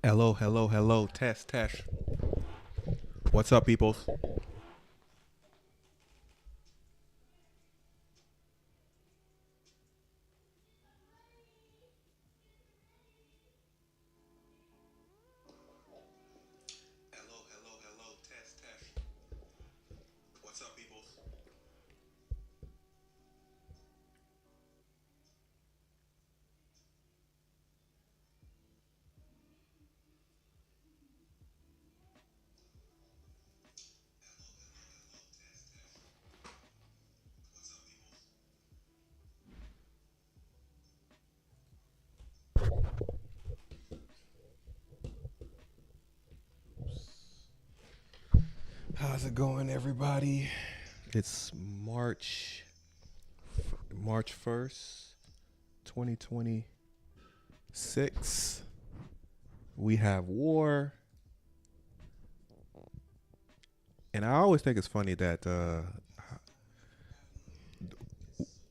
Hello, hello, hello. Test, test. What's up, peoples? Hello, hello, hello. Test, test. What's up, peoples? How's it going, everybody? It's March 1st, 2026. We have war. And I always think it's funny that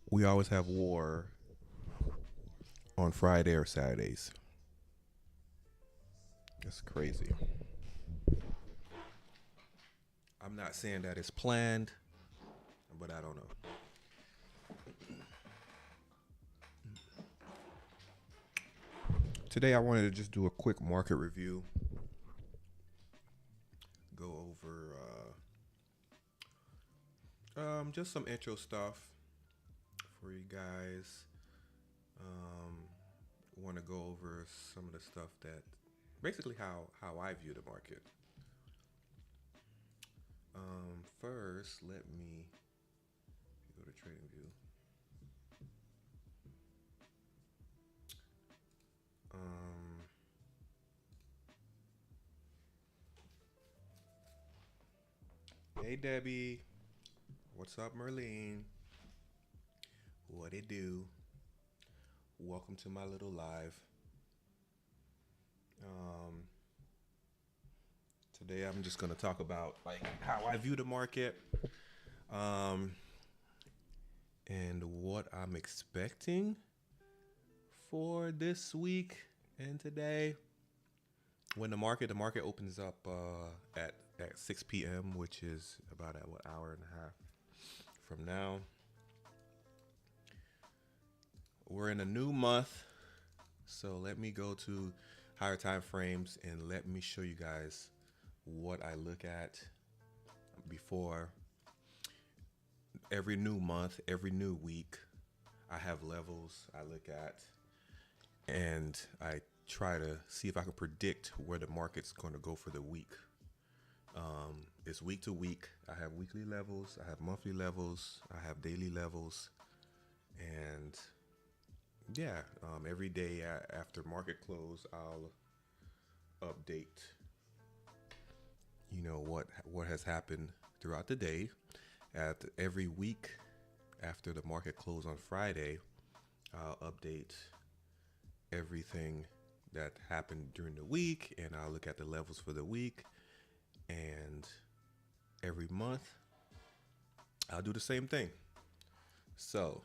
we always have war on Friday or Saturdays. It's crazy. I'm not saying that it's planned, but I don't know. Today, I wanted to just do a quick market review, go over just some intro stuff for you guys. Want to go over some of the stuff that basically how I view the market. First, let me go to trading view. Hey Debbie, what's up, Merlene? What it do? Welcome to my little live. Today I'm just gonna talk about like how I view the market, um, and what I'm expecting for this week and today. When the market opens up at 6 p.m., which is about what hour and a half from now. We're in a new month, so let me go to higher time frames and let me show you guys what I look at before every new month, every new week. I have levels I look at, and I try to see if I can predict where the market's going to go for the week. It's week to week. I have weekly levels, I have monthly levels, I have daily levels, and yeah, every day after market close, I'll update. What has happened throughout the day. At every week after the market close on Friday, I'll update everything that happened during the week, and I'll look at the levels for the week. And every month, I'll do the same thing. So,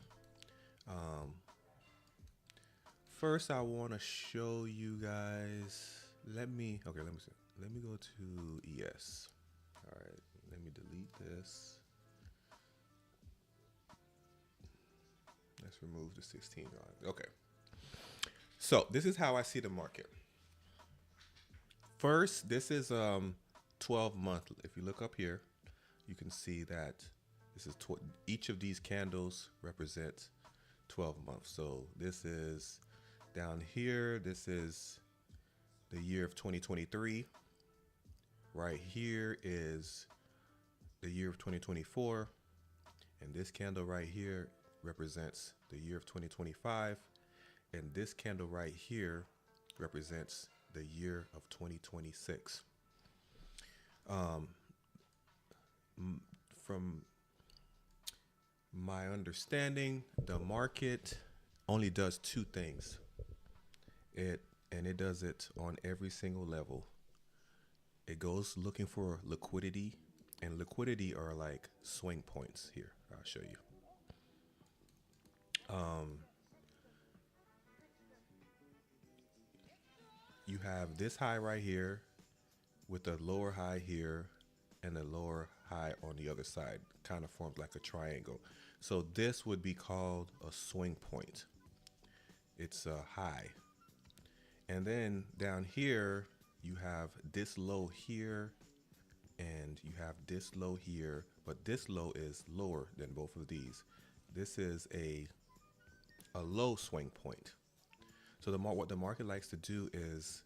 first, I want to show you guys. Let me see. Let me go to ES. All right, let me delete this. Let's remove the 16 line. Okay. So this is how I see the market. First, this is 12 month. If you look up here, you can see that this is each of these candles represents 12 months. So this is down here. This is the year of 2023. Right here is the year of 2024, and this candle right here represents the year of 2025, and this candle right here represents the year of 2026. From my understanding, the market only does two things. It does it on every single level. It goes looking for liquidity, and liquidity are like swing points here. I'll show you. You have this high right here with the lower high here and the lower high on the other side. Kind of forms like a triangle. So this would be called a swing point. It's a high. And then down here, you have this low here and you have this low here, but this low is lower than both of these. This is a low swing point. So what the market likes to do is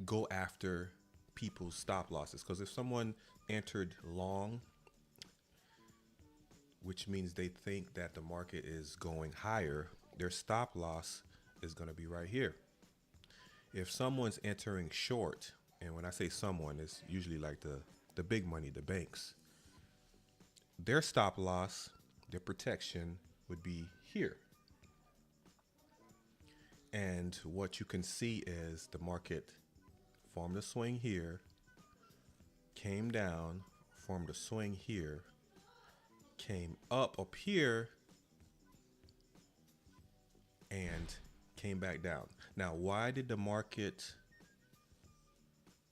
go after people's stop losses. Because if someone entered long, which means they think that the market is going higher, their stop loss is going to be right here. If someone's entering short, and when I say someone, it's usually like the big money, the banks, their stop loss, their protection would be here. And what you can see is the market formed a swing here, came down, formed a swing here, came up here, and came back down. Now, why did the market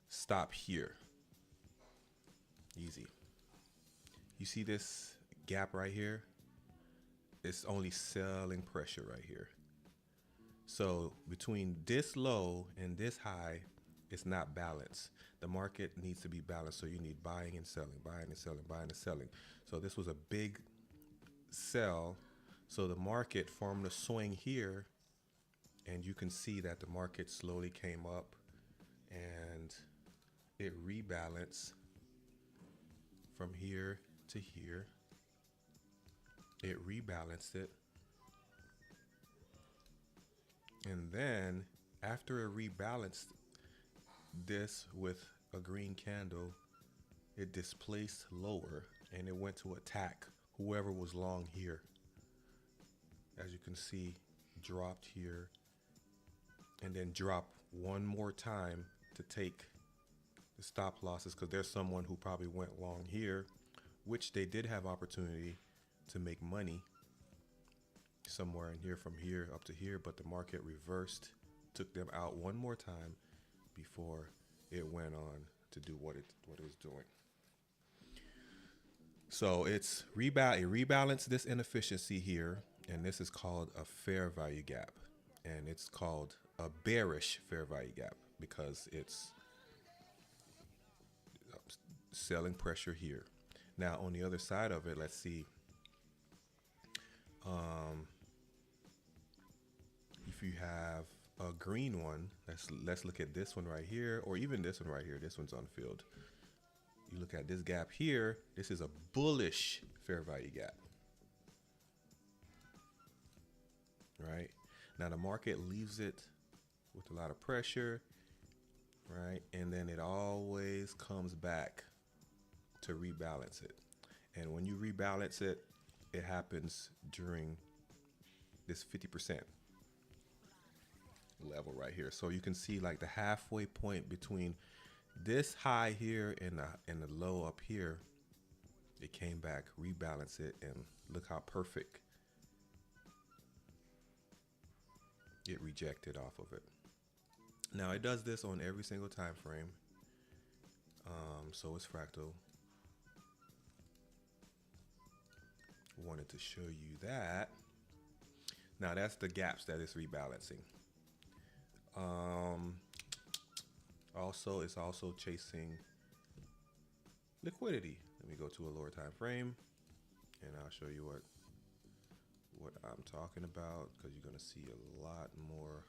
stop here? Easy. You see this gap right here? It's only selling pressure right here. So between this low and this high, it's not balanced. The market needs to be balanced. So you need buying and selling, buying and selling, buying and selling. So this was a big sell. So the market formed a swing here, and you can see that the market slowly came up and it rebalanced from here to here. It rebalanced it. And then after it rebalanced this with a green candle, it displaced lower and it went to attack whoever was long here. As you can see, dropped here and then drop one more time to take the stop losses, because there's someone who probably went long here, which they did have opportunity to make money somewhere in here from here up to here, but the market reversed, took them out one more time before it went on to do what it was doing. So it rebalanced this inefficiency here, and this is called a fair value gap, and it's called a bearish fair value gap because it's selling pressure here. Now on the other side of it, let's see. If you have a green one, let's look at this one right here, or even this one right here. This one's unfilled. You look at this gap here. This is a bullish fair value gap. Right? Now the market leaves it with a lot of pressure, right? And then it always comes back to rebalance it. And when you rebalance it, it happens during this 50% level right here. So you can see like the halfway point between this high here and the low up here, it came back, rebalance it, and look how perfect it rejected off of it. Now it does this on every single time frame. So it's fractal. Wanted to show you that. Now that's the gaps that it's rebalancing. Also, it's also chasing liquidity. Let me go to a lower time frame, and I'll show you what I'm talking about, because you're going to see a lot more.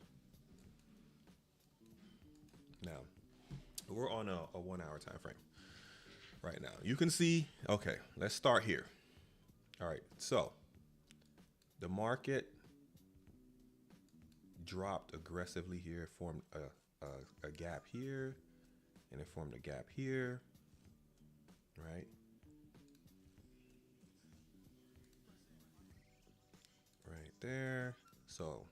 Now, we're on a 1 hour time frame right now. You can see, okay, let's start here. All right, so the market dropped aggressively here, formed a gap here, and it formed a gap here, right? Right there. So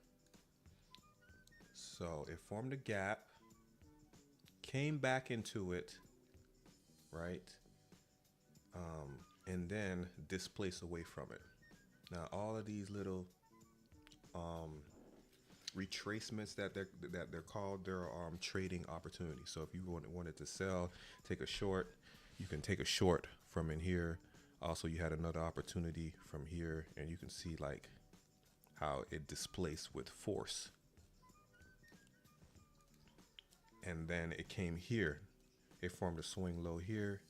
it formed a gap, came back into it, right? And then displaced away from it. Now all of these little retracements that they're called. They're trading opportunities. So if you wanted to sell, take a short, you can take a short from in here. Also, you had another opportunity from here, and you can see like how it displaced with force. And then it came here. It formed a swing low here.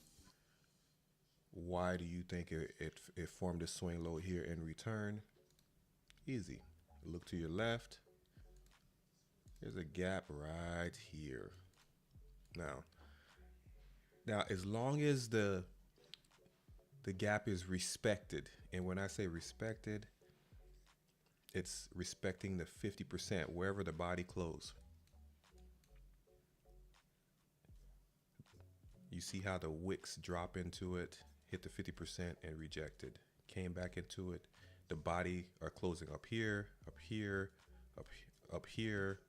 Why do you think it formed a swing low here in return? Easy. Look to your left. There's a gap right here. Now, as long as the gap is respected, and when I say respected, it's respecting the 50% wherever the body closed. You see how the wicks drop into it, hit the 50% and rejected. Came back into it. The body are closing up here, up here, up here.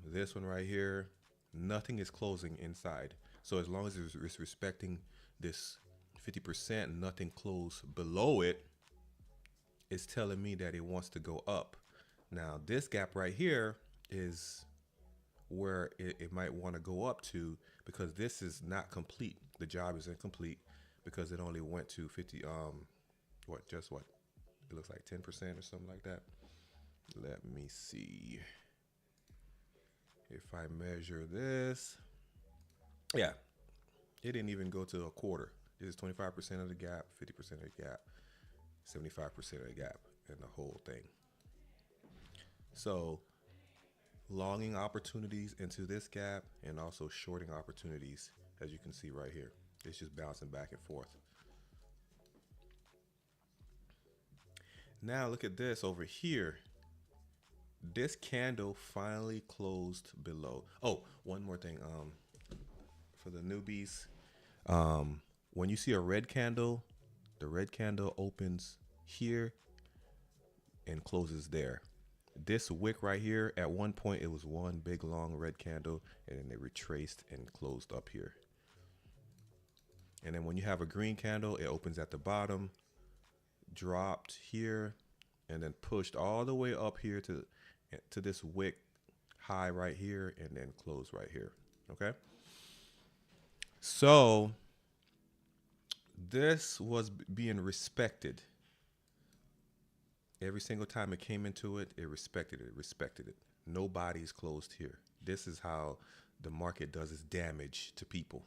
This one right here, nothing is closing inside. So as long as it's respecting this 50%, nothing closed below it, it's telling me that it wants to go up. Now this gap right here is where it might want to go up to, because this is not complete. The job is incomplete because it only went to 50, just what? It looks like 10% or something like that. Let me see. If I measure this, yeah, it didn't even go to a quarter. This is 25% of the gap, 50% of the gap, 75% of the gap, and the whole thing. So longing opportunities into this gap and also shorting opportunities, as you can see right here. It's just bouncing back and forth. Now look at this over here. This candle finally closed below. Oh, one more thing. For the newbies, when you see a red candle, the red candle opens here and closes there. This wick right here, at one point it was one big long red candle, and then it retraced and closed up here. And then when you have a green candle, it opens at the bottom, dropped here, and then pushed all the way up here to this wick high right here, and then close right here. Okay, so this was being respected. Every single time it came into it, it respected it. No bodies closed here. This is how the market does its damage to people.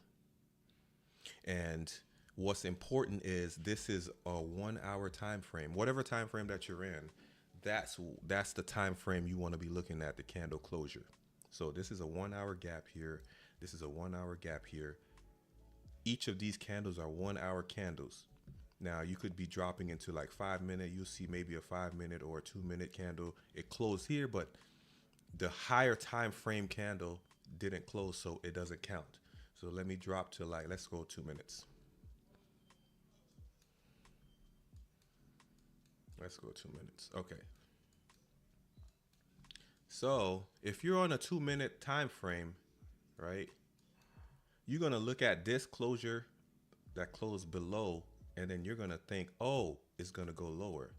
And what's important is this is a 1 hour time frame. Whatever time frame that you're in, that's the time frame you want to be looking at, the candle closure. So this is a 1 hour gap here. This is a 1 hour gap here. Each of these candles are 1 hour candles. Now you could be dropping into like 5 minute. You'll see maybe a 5 minute or a 2 minute candle. It closed here, but the higher time frame candle didn't close, so it doesn't count. So let me drop to like, let's go 2 minutes. Let's go 2 minutes. Okay. So if you're on a 2 minute time frame, right, you're going to look at this closure that closed below, and then you're going to think, oh, it's going to go lower.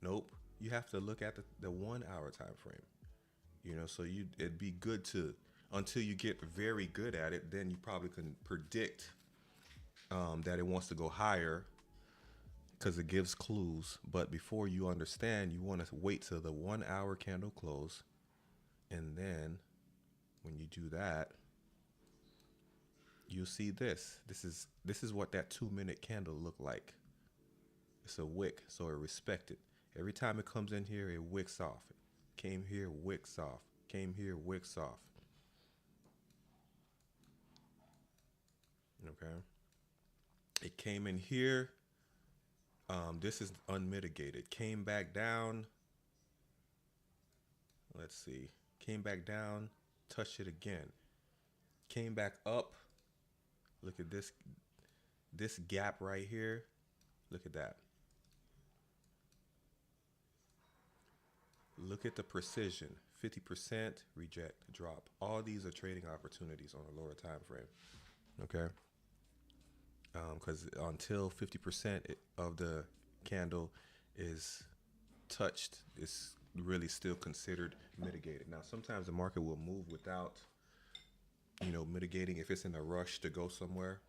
Nope. You have to look at the 1 hour time frame. You know, so it'd be good to, until you get very good at it, then you probably can predict that it wants to go higher, because it gives clues. But before you understand, you want to wait till the 1 hour candle close, and then when you do that, you'll see this. This is what that 2 minute candle looked like. It's a wick, so it respected. Every time it comes in here, it wicks off. Came here, wicks off. Came here, wicks off. Okay. It came in here. This is unmitigated. Came back down. Let's see. Came back down. Touched it again. Came back up. Look at this gap right here. Look at that. Look at the precision. 50% reject, drop. All these are trading opportunities on a lower time frame. Okay. Because until 50% of the candle is touched, it's really still considered mitigated. Now, sometimes the market will move without, mitigating. If it's in a rush to go somewhere,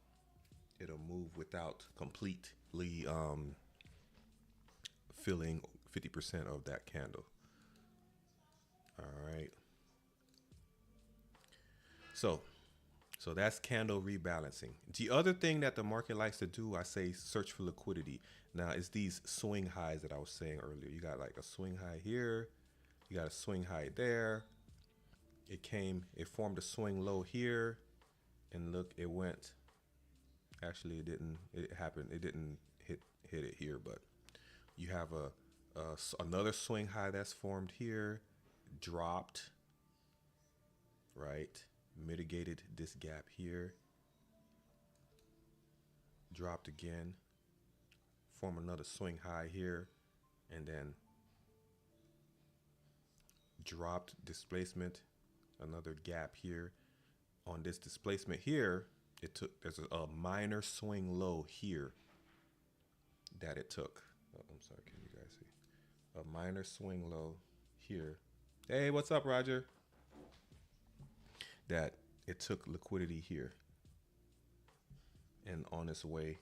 it'll move without completely filling 50% of that candle. All right. So that's candle rebalancing. The other thing that the market likes to do, I say, search for liquidity. Now, it's these swing highs that I was saying earlier. You got like a swing high here, you got a swing high there. It formed a swing low here, and look, it went. Actually, it didn't. It happened. It didn't hit it here, but you have another swing high that's formed here, dropped, right? Mitigated this gap here, dropped again, form another swing high here, and then dropped displacement, another gap here. On this displacement here, there's a minor swing low here that it took. Oh, I'm sorry, can you guys see? A minor swing low here. Hey, what's up, Roger? That it took liquidity here, and on its way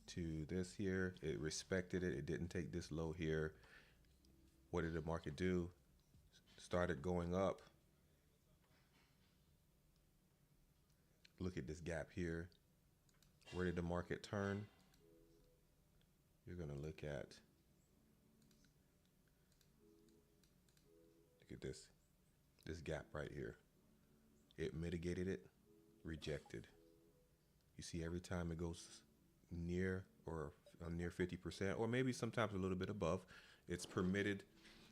to this here, it respected it. It didn't take this low here. What did the market do? Started going up. Look at this gap here. Where did the market turn? You're going to look at this gap right here. It mitigated it, rejected. You see, every time it goes near or near 50%, or maybe sometimes a little bit above, it's permitted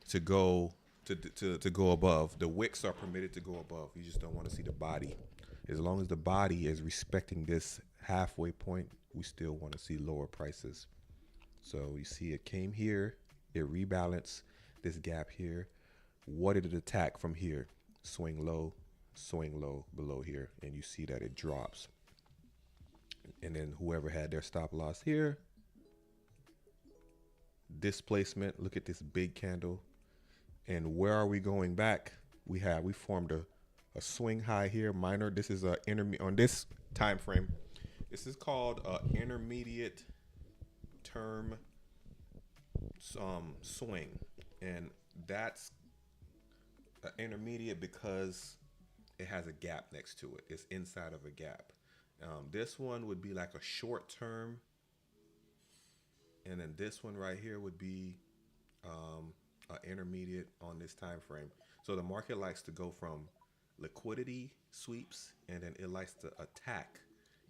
to go to go above. The wicks are permitted to go above. You just don't want to see the body. As long as the body is respecting this halfway point, we still want to see lower prices. So you see it came here, it rebalanced this gap here. What did it attack from here? Swing low below here, and you see that it drops. And then whoever had their stop loss here, displacement, look at this big candle. And where are we going back? We formed a swing high here, minor. This is a on this time frame. This is called intermediate term swing, and that's intermediate because it has a gap next to it. It's inside of a gap. This one would be like a short term, and then this one right here would be intermediate on this time frame. So the market likes to go from liquidity sweeps, and then it likes to attack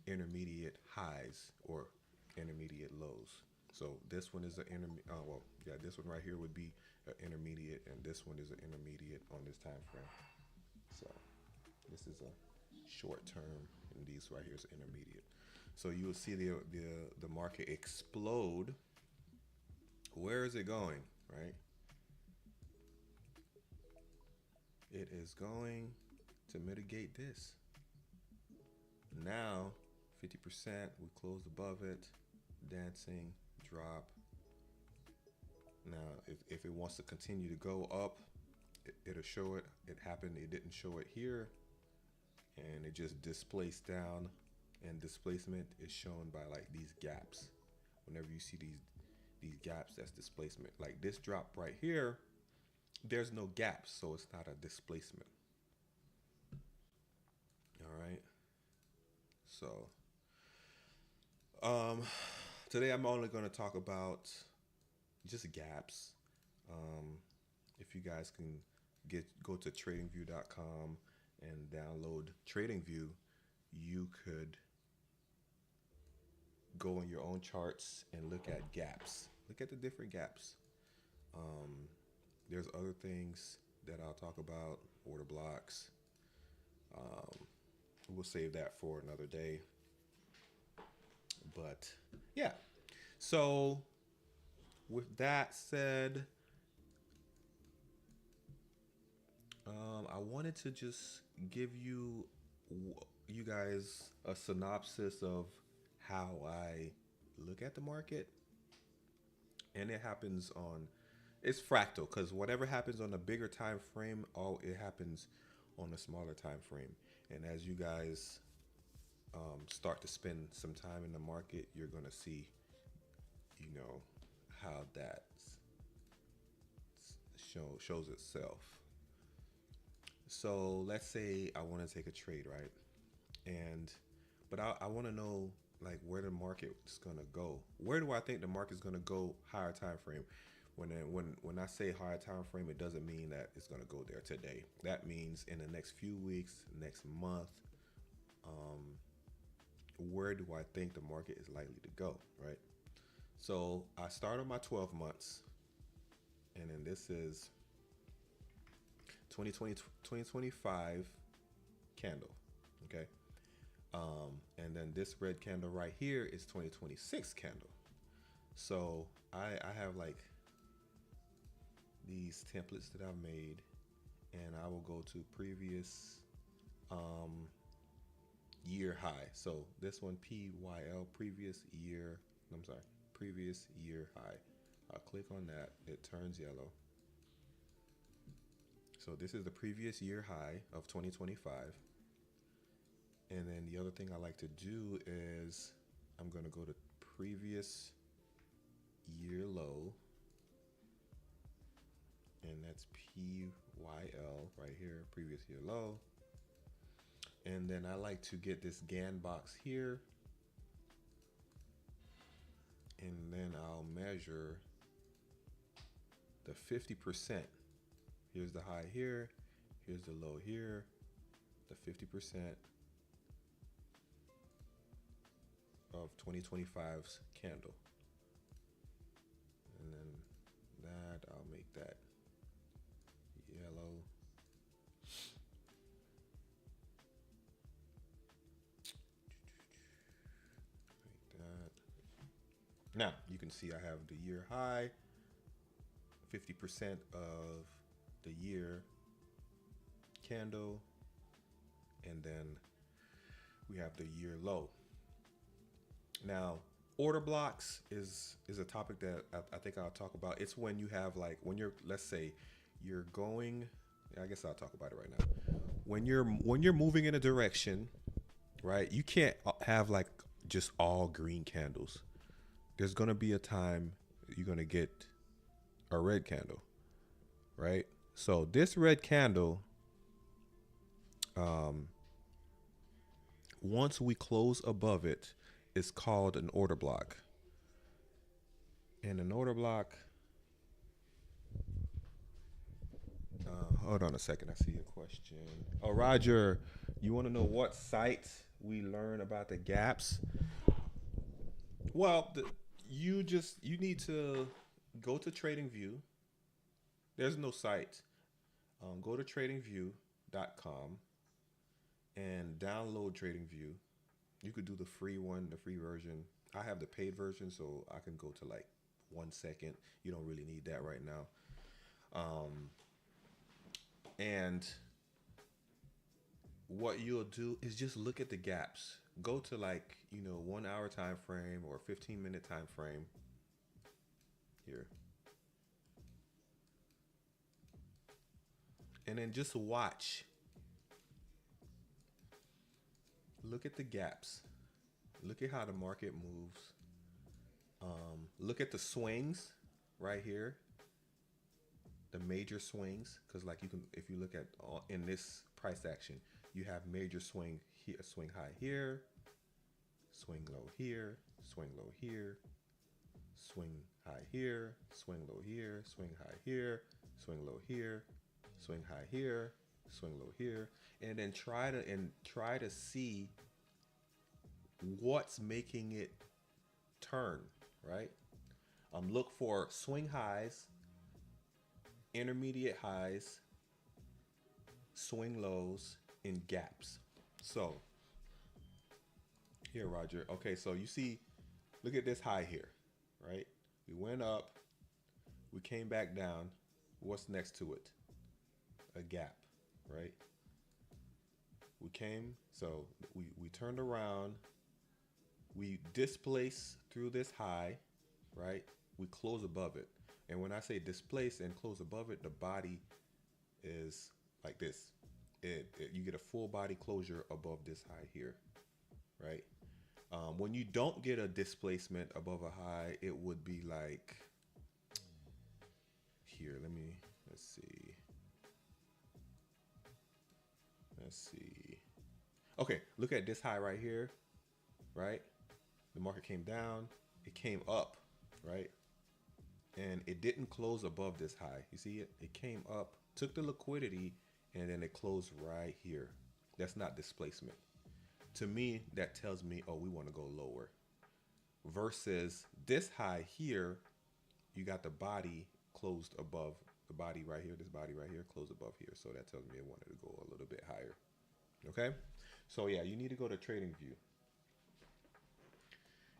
intermediate highs or intermediate lows. So this one is an this one right here would be an intermediate, and this one is an intermediate on this time frame. So this is a short term, and these right here is intermediate. So you will see the market explode. Where is it going, right? It is going to mitigate this. Now, 50%, we closed above it, dancing, drop. Now, if it wants to continue to go up, it'll show it. It happened, it didn't show it here, and it just displaced down, and displacement is shown by like these gaps. Whenever you see these gaps, that's displacement. Like this drop right here, there's no gaps, so it's not a displacement. All right. So today I'm only going to talk about just gaps. If you guys can go to tradingview.com and download TradingView, you could go in your own charts and look at gaps. Look at the different gaps. There's other things that I'll talk about, order blocks. We'll save that for another day. But yeah, so with that said, I wanted to just give you guys a synopsis of how I look at the market, and it happens on It's fractal because whatever happens on the bigger time frame, all it happens on a smaller time frame. And as you guys start to spend some time in the market, you're gonna see, you know, how that shows itself. So let's say I want to take a trade, right? And but I want to know like where the market is gonna go. Where do I think the market is gonna go higher time frame? When I say higher time frame, it doesn't mean that it's gonna go there today. That means in the next few weeks, next month. Where do I think the market is likely to go, right? So I start on my 12 months, and then this is 2025 candle, okay? And then this red candle right here is 2026 candle. So I have like these templates that I've made, and I will go to previous year high. So this one PYL, previous year high. I'll click on that, it turns yellow. So this is the previous year high of 2025. And then the other thing I like to do is I'm going to go to previous year low, and that's PYL right here, previous year low. And then I like to get this GAN box here, and then I'll measure the 50%. Here's the high here, here's the low here, the 50% of 2025's candle. And then that, I'll make that yellow. Like that. Now you can see I have the year high, 50% of the year candle, and then we have the year low. Now, order blocks is a topic that I think I'll talk about. It's when you have like, when you're, let's say you're going, I guess I'll talk about it right now. When you're moving in a direction, right? You can't have like just all green candles. There's gonna be a time you're gonna get a red candle, right? So this red candle, once we close above it, is called an order block. And an order block, hold on a second, I see a question. Oh, Roger, you want to know what site we learn about the gaps? Well, you need to go to TradingView. There's no site. Go to tradingview.com and download TradingView. You could do the free one, the free version. I have the paid version, so I can go to like 1 second. You don't really need that right now. And what you'll do is just look at the gaps. Go to like, 1 hour time frame or 15-minute time frame here. And then just watch. Look at the gaps. Look at how the market moves. Look at the swings right here. The major swings, because like if you look at in this price action, you have major swing here, swing high here, swing low here, swing low here, swing high here, swing low here, swing high here, swing low here, swing high here, swing low here, and then try to see what's making it turn, right? Look for swing highs, intermediate highs, swing lows, and gaps. So here, Roger. Okay, so you see, look at this high here, right? We went up, we came back down. What's next to it? A gap, right? We came, so we turned around, we displaced through this high, right? We close above it. And when I say displace and close above it, the body is like this. You get a full body closure above this high here, right? When you don't get a displacement above a high, it would be like here. Let's see. Let's see. Okay, look at this high right here, right? The market came down, it came up, right? And it didn't close above this high. You see it? It came up, took the liquidity, and then it closed right here. That's not displacement. To me, that tells me, oh, we want to go lower. Versus this high here, you got the body closed above the body right here. This body right here closed above here. So that tells me it wanted to go a little bit higher. Okay? So yeah, you need to go to Trading View.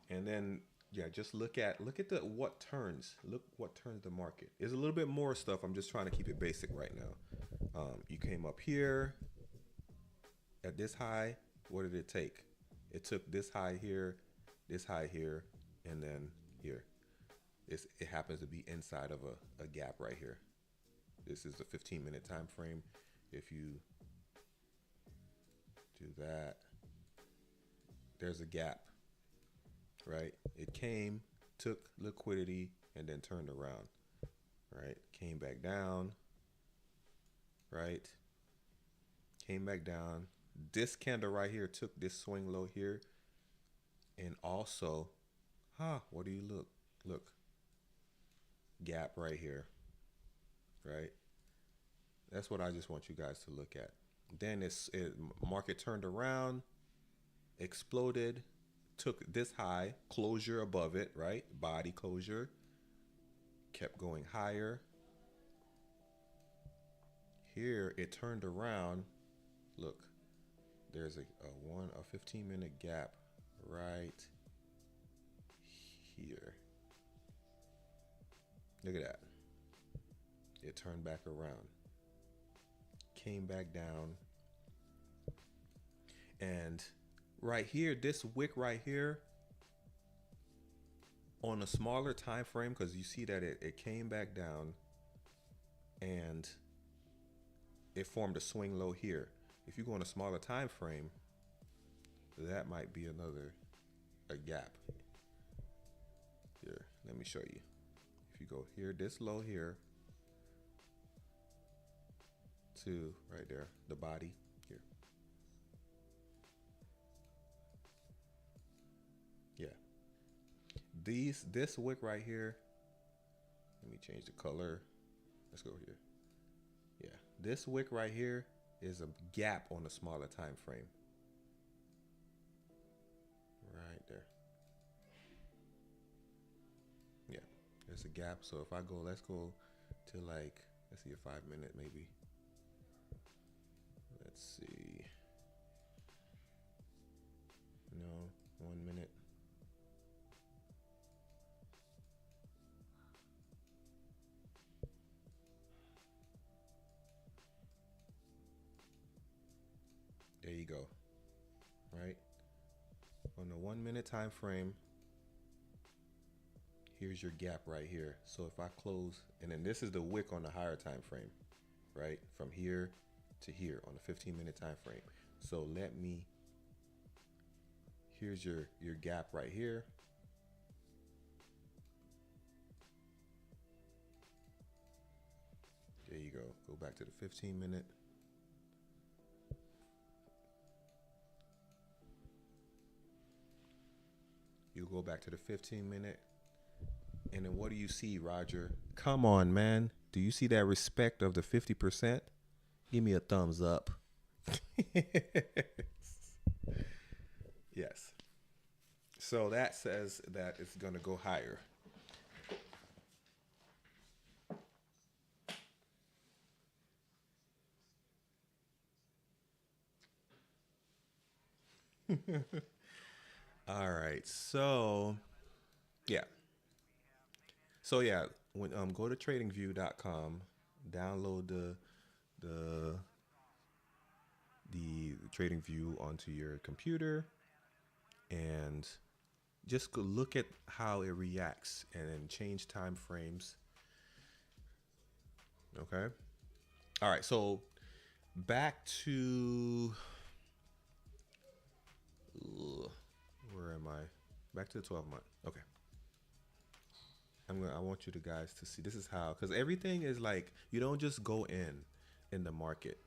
And then yeah, just look at the what turns. Look what turns the market. There's a little bit more stuff. I'm just trying to keep it basic right now. You came up here at this high. What did it take? It took this high here, and then here. It happens to be inside of a gap right here. This is the 15-minute time frame. If you do that, there's a gap, right? It came, took liquidity, and then turned around, right? Came back down, right? Came back down. This candle right here took this swing low here, and also, what do you look? Look, gap right here, right? That's what I just want you guys to look at. Then market turned around, exploded, took this high, closure above it, right? Body closure, kept going higher. Here it turned around. Look, there's a 15-minute gap right here. Look at that. It turned back around, came back down, and right here, this wick right here, on a smaller time frame, because you see that it came back down and it formed a swing low here. If you go on a smaller time frame, that might be a gap. Here, let me show you. If you go here, this low here to right there, the body here. Yeah. This wick right here, let me change the color. Let's go here. Yeah, this wick right here is a gap on a smaller time frame. Right there. Yeah, there's a gap. So if I go, let's go to let's see, a 5-minute maybe. Let's see. No, 1 minute. There you go. Right? On the 1 minute time frame, here's your gap right here. So if I close, and then this is the wick on the higher time frame, right? From here to here on the 15-minute time frame. So here's your gap right here. There you go. Go back to the 15-minute. You go back to the 15-minute. And then what do you see, Roger? Come on, man. Do you see that respect of the 50%? Give me a thumbs up. Yes. So that says that it's going to go higher. All right. So, yeah. So yeah, when go to tradingview.com, download the Trading View onto your computer, and just go look at how it reacts, and then change time frames. Okay. All right. So back to where am I? Back to the 12-month. Okay. I want you to guys to see this is how, because everything is like you don't just go in the market.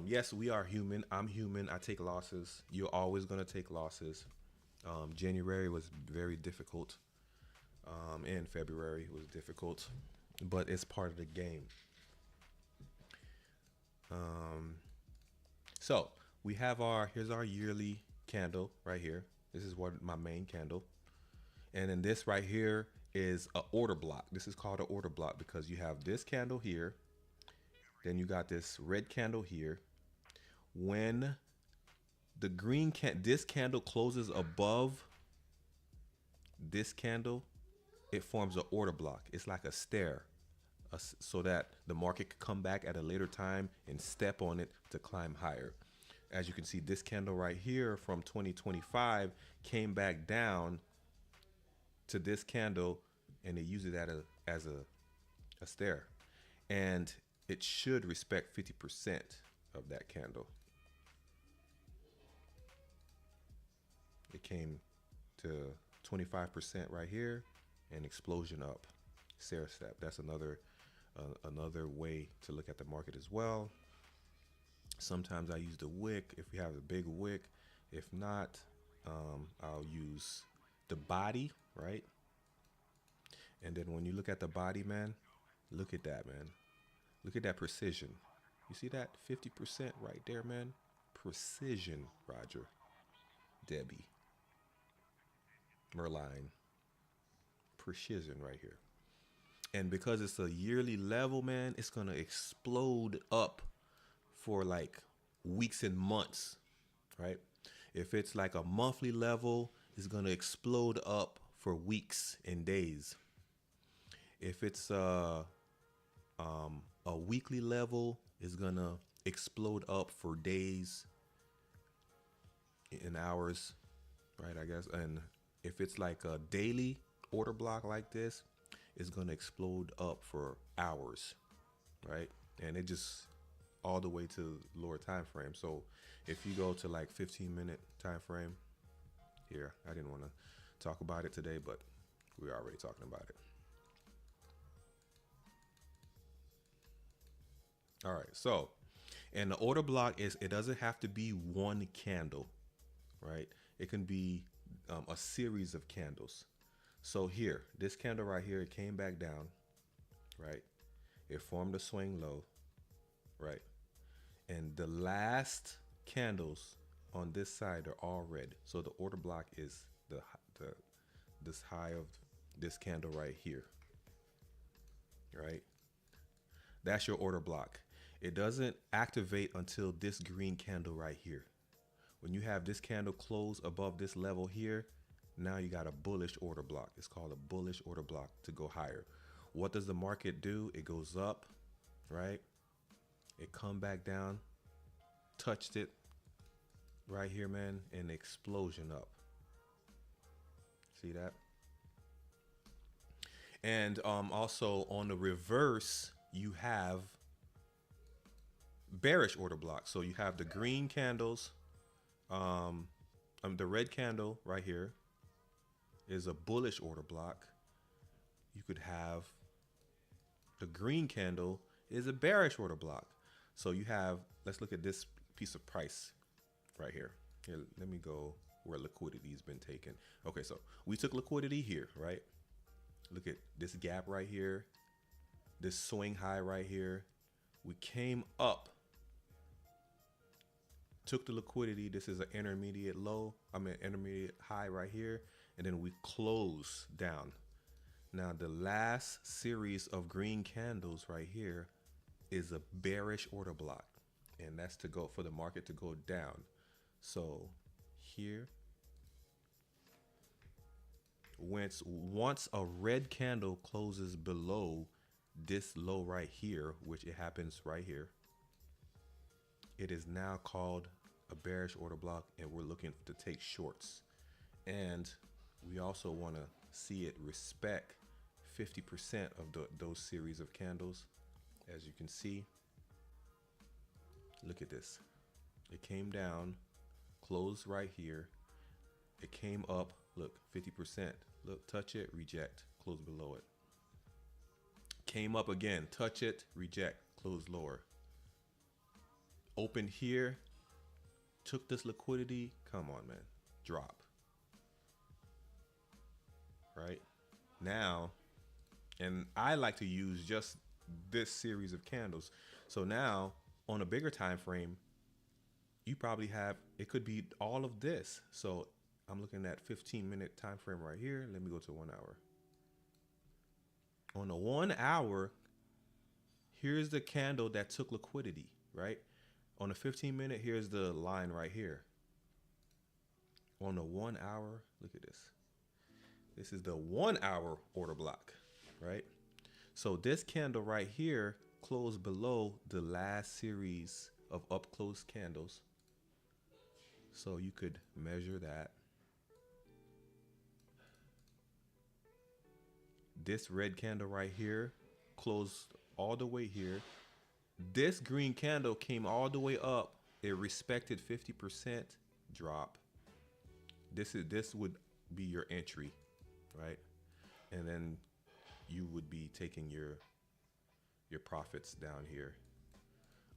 Yes, we are human. I'm human. I take losses. You're always gonna take losses. January was very difficult. And February was difficult, but it's part of the game. Um, so we have here's our yearly candle right here. This is what my main candle. And then this right here is a order block. This is called an order block because you have this candle here. Then you got this red candle here. When the this candle closes above this candle, it forms an order block. It's like a stair, so that the market could come back at a later time and step on it to climb higher. As you can see, this candle right here from 2025 came back down to this candle, and they use it as a stair, and it should respect 50% of that candle. It came to 25% right here, and explosion up, stair step. That's another way to look at the market as well. Sometimes I use the wick if we have a big wick. If not, I'll use the body, right? And then when you look at the body, man, look at that, man. Look at that precision. You see that 50% right there, man? Precision, Roger, Debbie, Merline. Precision right here. And because it's a yearly level, man, it's going to explode up for like weeks and months, right? If it's like a monthly level, it's going to explode up for weeks and days. If it's a weekly level, it's going to explode up for days and hours, right? I guess. And if it's like a daily order block like this, it's going to explode up for hours, right? And it just all the way to lower time frame. So if you go to like 15-minute time frame here, I didn't want to talk about it today, but we're already talking about it. All right. So, and the order block it doesn't have to be one candle, right? It can be a series of candles. So here, this candle right here, it came back down, right? It formed a swing low, right? And the last candles on this side are all red. So the order block is this high of this candle right here, right? That's your order block. It doesn't activate until this green candle right here. When you have this candle close above this level here, now you got a bullish order block. It's called a bullish order block to go higher. What does the market do? It goes up, right? It come back down, touched it right here, man, and explosion up. See that? And also on the reverse, you have bearish order blocks. So you have the green candles, the red candle right here is a bullish order block. You could have the green candle is a bearish order block. So you have, let's look at this piece of price right here. Here, let me go where liquidity has been taken. Okay, so we took liquidity here, right? Look at this gap right here, this swing high right here. We came up, took the liquidity. This is an intermediate low. Intermediate high right here. And then we close down. Now the last series of green candles right here is a bearish order block. And that's to go for the market to go down. So here, once a red candle closes below this low right here, which it happens right here, it is now called a bearish order block, and we're looking to take shorts. And we also want to see it respect 50% of those series of candles. As you can see, look at this. It came down, closed right here. It came up, look, 50%. Look, touch it, reject, close below it. Came up again, touch it, reject, close lower. Opened here, took this liquidity, come on, man, drop. Right? Now, and I like to use just this series of candles. So now, on a bigger time frame, you probably have, it could be all of this. So I'm looking at 15-minute time frame right here. Let me go to 1 hour. On a 1 hour, here's the candle that took liquidity, right? On a 15-minute, here's the line right here. On a 1 hour, look at this. This is the 1 hour order block, right? So this candle right here closed below the last series of up close candles. So you could measure that. This red candle right here closed all the way here. This green candle came all the way up. It respected 50% drop. This would be your entry, right? And then you would be taking your profits down here.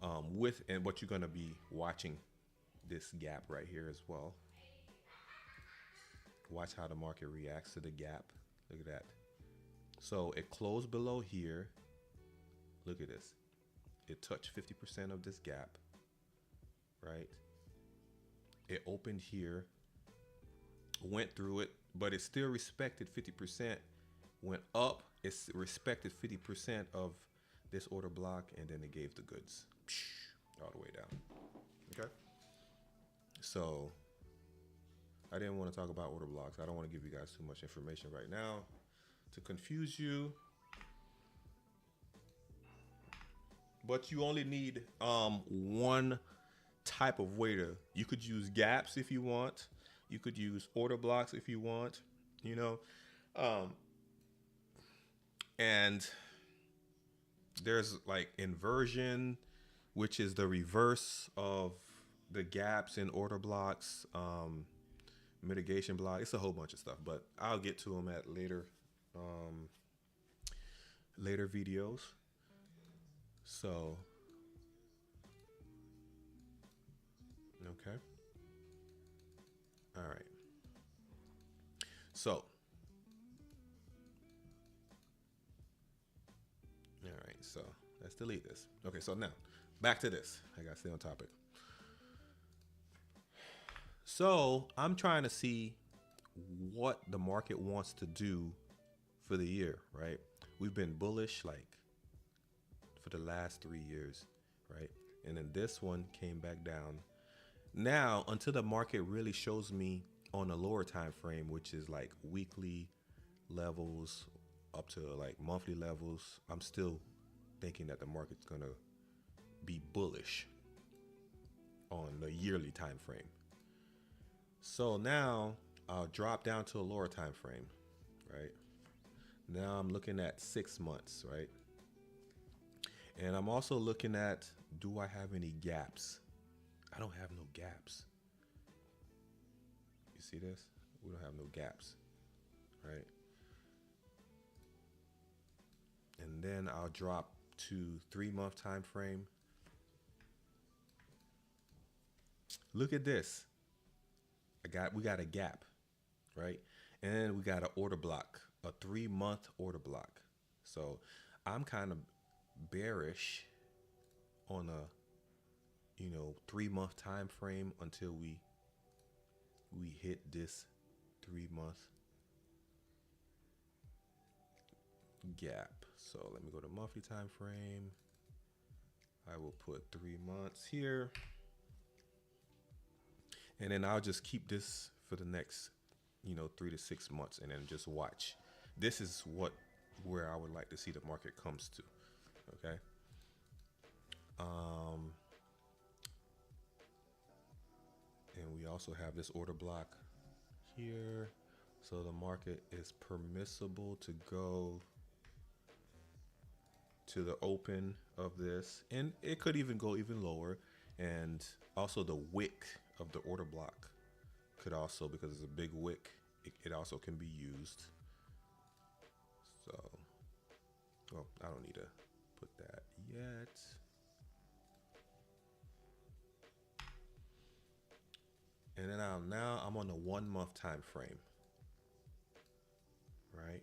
And what you're gonna be watching this gap right here as well. Watch how the market reacts to the gap. Look at that. So it closed below here. Look at this. It touched 50% of this gap, right? It opened here, went through it, but it still respected 50%, went up, it respected 50% of this order block, and then it gave the goods all the way down. Okay? So I didn't want to talk about order blocks. I don't want to give you guys too much information right now to confuse you. But you only need one type of way to, you could use gaps if you want. You could use order blocks if you want, you know. And there's like inversion, which is the reverse of the gaps in order blocks, mitigation block. It's a whole bunch of stuff, but I'll get to them at later videos. So, okay. All right. So, all right. So let's delete this. Okay. So now back to this. I got to stay on topic. So I'm trying to see what the market wants to do for the year, right? We've been bullish like for the last 3 years, right? And then this one came back down. Now, until the market really shows me on a lower time frame, which is like weekly levels up to like monthly levels, I'm still thinking that the market's gonna be bullish on the yearly time frame. So now I'll drop down to a lower time frame, right? Now I'm looking at 6 months, right? And I'm also looking at, do I have any gaps? I don't have no gaps. You see this? We don't have no gaps, right? And then I'll drop to 3 month time frame. Look at this. We got a gap, right? And we got an order block, a 3 month order block. So I'm kind of bearish on a 3 month time frame until we hit this 3 month gap. So let me go to monthly time frame. I will put 3 months here, and then I'll just keep this for the next 3 to 6 months, and then just watch. This is where I would like to see the market comes to. Okay. And we also have this order block here. So the market is permissible to go to the open of this, and it could even go even lower. And also the wick of the order block could also, because it's a big wick, it also can be used. So, well, I don't need to put that yet. And then now I'm on the 1 month time frame, right?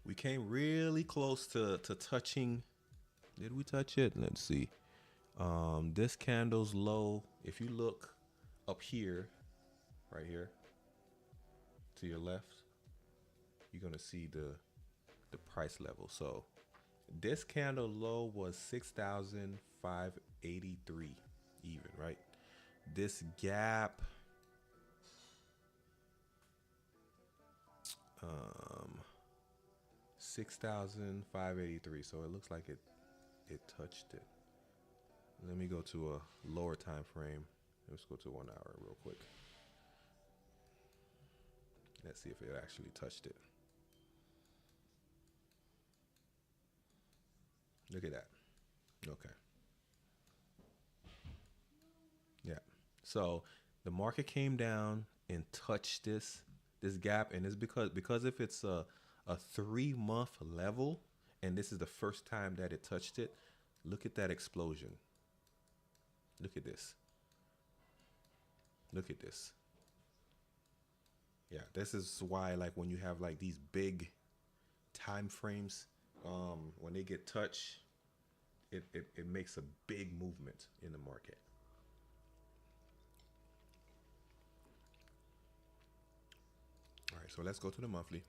We came really close to touching. Did we touch it? Let's see. This candle's low. If you look up here, right here, to your left, you're gonna see the price level. So this candle low was 6,583 even, right? This gap, 6,583. So it looks like it touched it. Let me go to a lower time frame. Let's go to 1 hour real quick. Let's see if it actually touched it. Look at that. Okay. Yeah. So the market came down and touched this gap, and it's because if it's a 3 month level, and this is the first time that it touched it, look at that explosion. Look at this. Look at this. Yeah, this is why, like, when you have like these big time frames, when they get touched, it makes a big movement in the market. All right, so let's go to the monthly.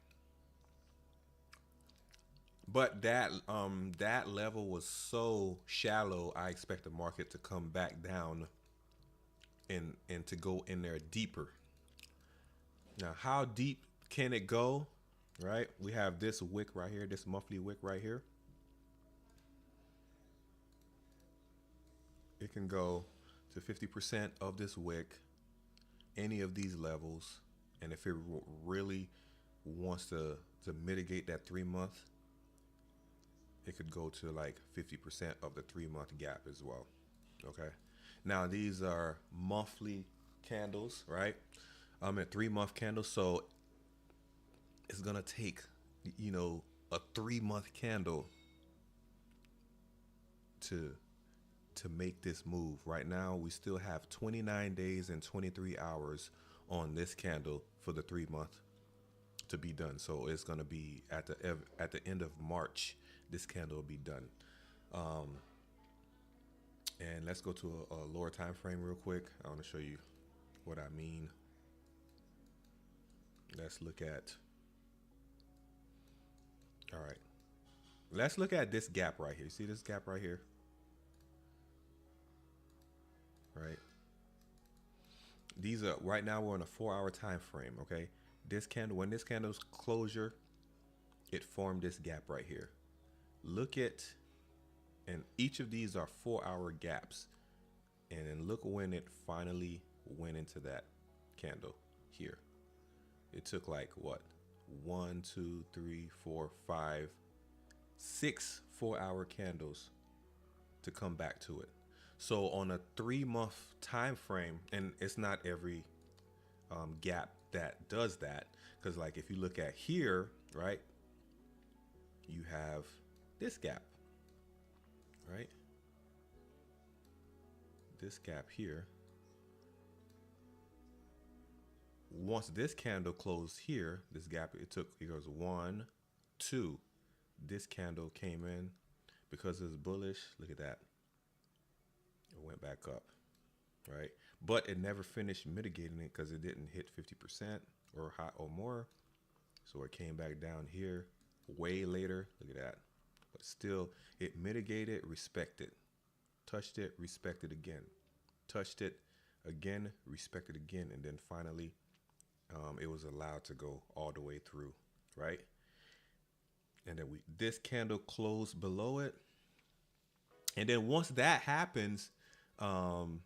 But that level was so shallow, I expect the market to come back down and to go in there deeper. Now, how deep can it go? Right? We have this wick right here, this monthly wick right here. It can go to 50% of this wick, any of these levels, and if it really wants to mitigate that 3 month, it could go to like 50% of the 3 month gap as well. Okay. Now these are monthly candles, right? At 3 month candles. So it's gonna take, a 3 month candle to make this move. Right now, we still have 29 days and 23 hours on this candle for the 3 month to be done. So it's gonna be at the end of March. This candle will be done. And let's go to a lower time frame real quick. I want to show you what I mean. Let's look at. All right. Let's look at this gap right here. See this gap right here? Right. These are right now we're on a 4 hour time frame. Okay. This candle, when this candle's closure, it formed this gap right here. Look at, and each of these are 4 hour gaps. And then look when it finally went into that candle here. It took like what? 1, 2, 3, 4, 5, 6 4 hour candles to come back to it. So on a 3 month time frame, and it's not every gap that does that, because like if you look at here, right, you have this gap, right? This gap here. Once this candle closed here, this gap, it goes 1, 2. This candle came in because it's bullish. Look at that. It went back up, right? But it never finished mitigating it because it didn't hit 50% or high or more. So it came back down here way later. Look at that. But still, it mitigated, respected, touched it, respected again, touched it again, respected again, and then finally, it was allowed to go all the way through, right? And then this candle closed below it, and then once that happens, look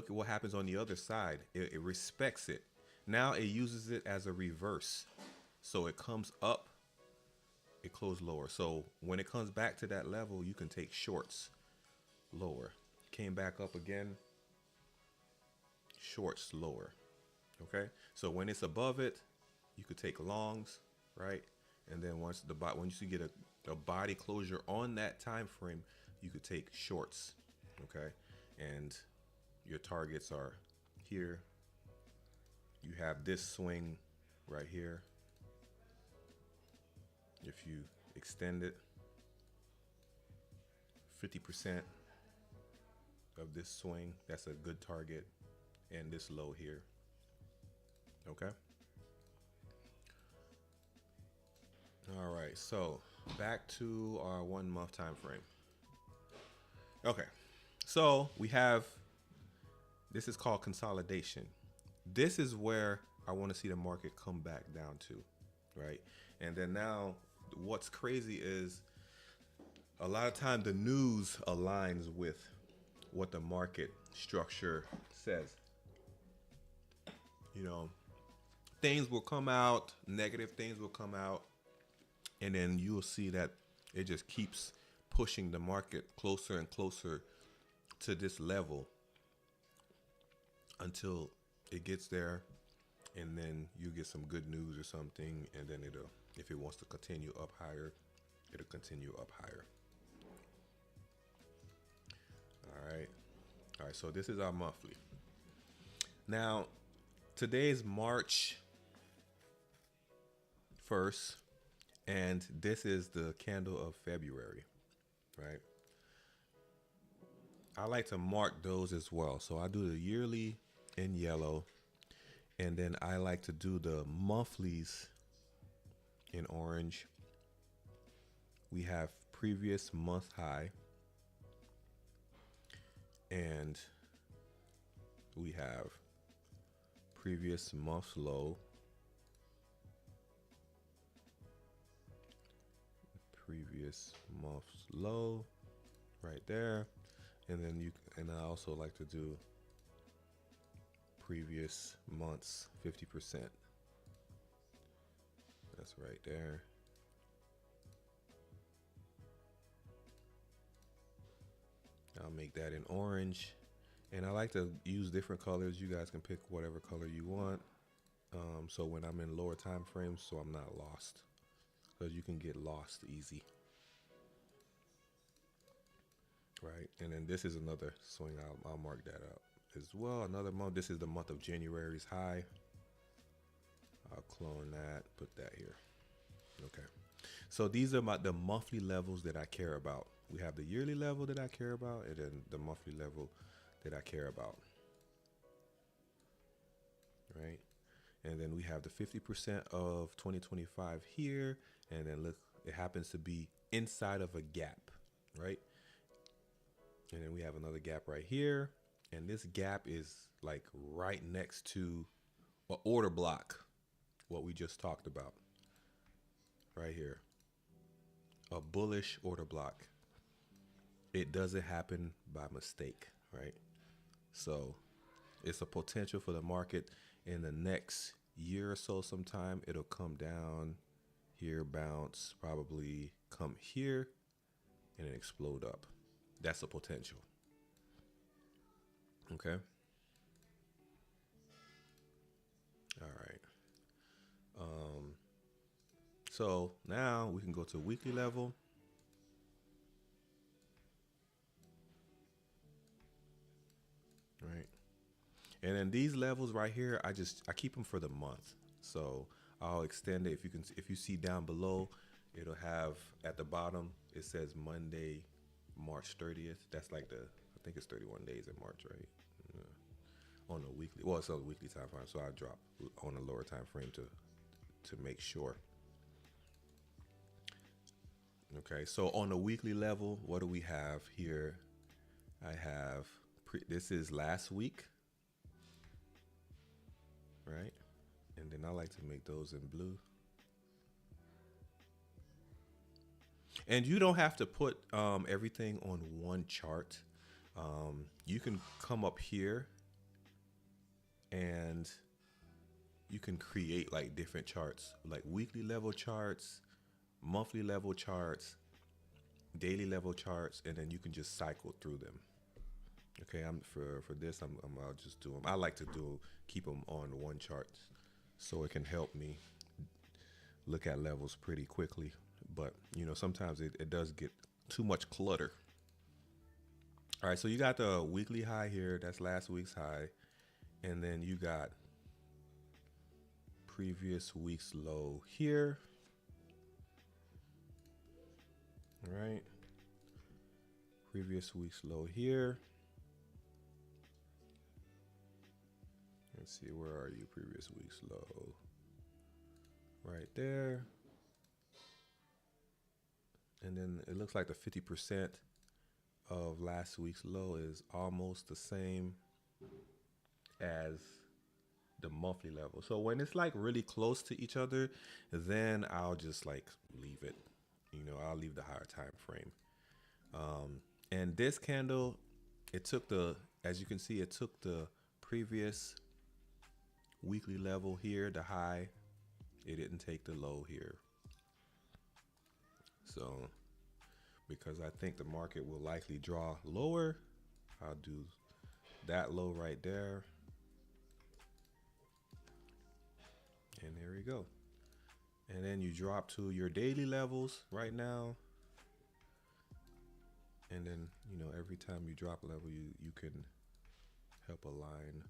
at what happens on the other side. It respects it. Now it uses it as a reverse. So it comes up, it closed lower. So when it comes back to that level, you can take shorts lower. Came back up again, shorts lower. Okay, so when it's above it, you could take longs, right? And then once you get a body closure on that time frame, you could take shorts. Okay, and your targets are here. You have this swing right here. If you extend it 50% of this swing, that's a good target, and this low here. Okay. All right, so back to our 1 month time frame. Okay, so we have, this is called consolidation. This is where I want to see the market come back down to, right? And then now what's crazy is a lot of time the news aligns with what the market structure says. You know, things will come out, negative things will come out, and then you'll see that it just keeps pushing the market closer and closer to this level until it gets there, and then you get some good news or something, and then it'll, if it wants to continue up higher, it'll continue up higher. All right, so this is our monthly. Now, today is March 1st, and this is the candle of February, right? I like to mark those as well. So I do the yearly in yellow, and then I like to do the monthlies in orange. We have previous month high, and we have previous month low, previous month's low right there, and then I also like to do previous month's 50%. That's right there. I'll make that in orange, and I like to use different colors. You guys can pick whatever color you want. So when I'm in lower time frames, so I'm not lost, because you can get lost easy, right? And then this is another swing. I'll mark that up as well. Another month. This is the month of January's high. I'll clone that, put that here. Okay. So these are the monthly levels that I care about. We have the yearly level that I care about, and then the monthly level that I care about, right? And then we have the 50% of 2025 here, and then look, it happens to be inside of a gap, right? And then we have another gap right here, and this gap is like right next to an order block, what we just talked about, right here, a bullish order block. It doesn't happen by mistake, right? So it's a potential for the market in the next year or so. Sometime it'll come down here, bounce, probably come here, and then explode up. That's a potential. Okay. All right. So now we can go to weekly level. Right. And then these levels right here, I keep them for the month. So I'll extend it. If you see down below, it'll have at the bottom, it says Monday, March 30th. That's like I think it's 31 days in March, right? Yeah. On the weekly, well, it's on the weekly time frame. So I drop on a lower time frame to make sure. Okay. So on the weekly level, what do we have here? I have, this is last week, right? And then I like to make those in blue. And you don't have to put everything on one chart. You can come up here and you can create like different charts, like weekly level charts, monthly level charts, daily level charts, and then you can just cycle through them. Okay, I'm for this. I'll just do them. I like to keep them on one chart, so it can help me look at levels pretty quickly. But you know, sometimes it does get too much clutter. All right, so you got the weekly high here. That's last week's high, and then you got previous week's low here. All right, previous week's low here. Let's see, where are you? Previous week's low. Right there. And then it looks like the 50% of last week's low is almost the same as the monthly level. So when it's like really close to each other, then I'll just like leave it. You know, I'll leave the higher time frame. And this candle, it took as you can see, it took the previous weekly level here, the high. It didn't take the low here. So because I think the market will likely draw lower, I'll do that low right there. And there we go. And then you drop to your daily levels right now. And then, you know, every time you drop a level, you can help align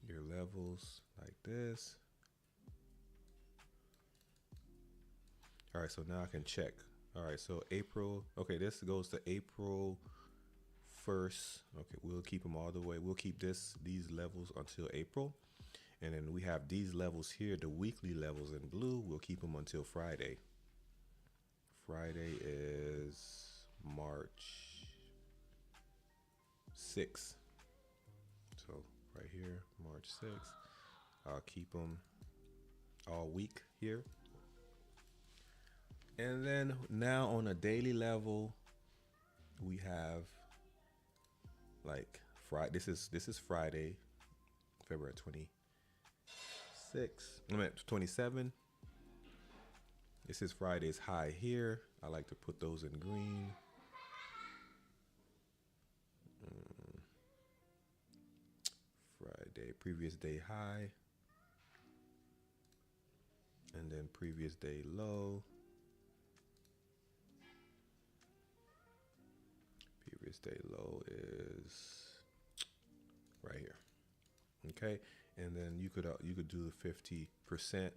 your levels like this. All right, so now I can check. All right, so April, okay, this goes to April 1st. Okay, we'll keep them all the way. We'll keep these levels until April. And then we have these levels here, the weekly levels in blue. We'll keep them until Friday. Friday is March 6th. So right here, March 6th. I'll keep them all week here. And then now on a daily level, we have like Friday. This is Friday, February 27. This is Friday's high here. I like to put those in green. Friday, previous day high. And then previous day low. Previous day low is right here. Okay, and then you could do the 50%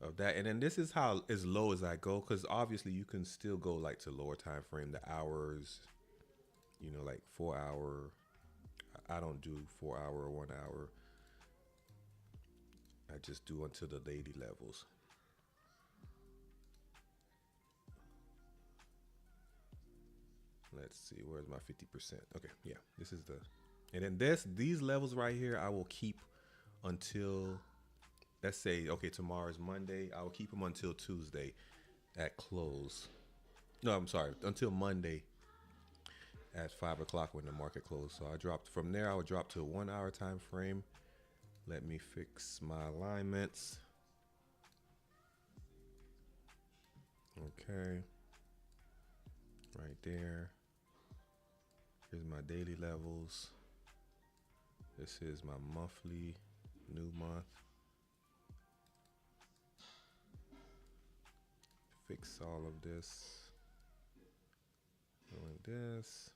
of that, and then this is how as low as I go, because obviously you can still go like to lower time frame, the hours, you know, like 4 hour. I don't do 4 hour or 1 hour. I just do until the daily levels. Let's see, where's my 50%? Okay, yeah, this is and then these levels right here, I will keep until, let's say, okay, tomorrow's Monday. I will keep them until Tuesday at close. No, I'm sorry, until Monday at 5 o'clock when the market closed. So I dropped from there. I would drop to a 1 hour time frame. Let me fix my alignments. Okay, right there. Here's my daily levels. This is my monthly, new month. Fix all of this. Doing this.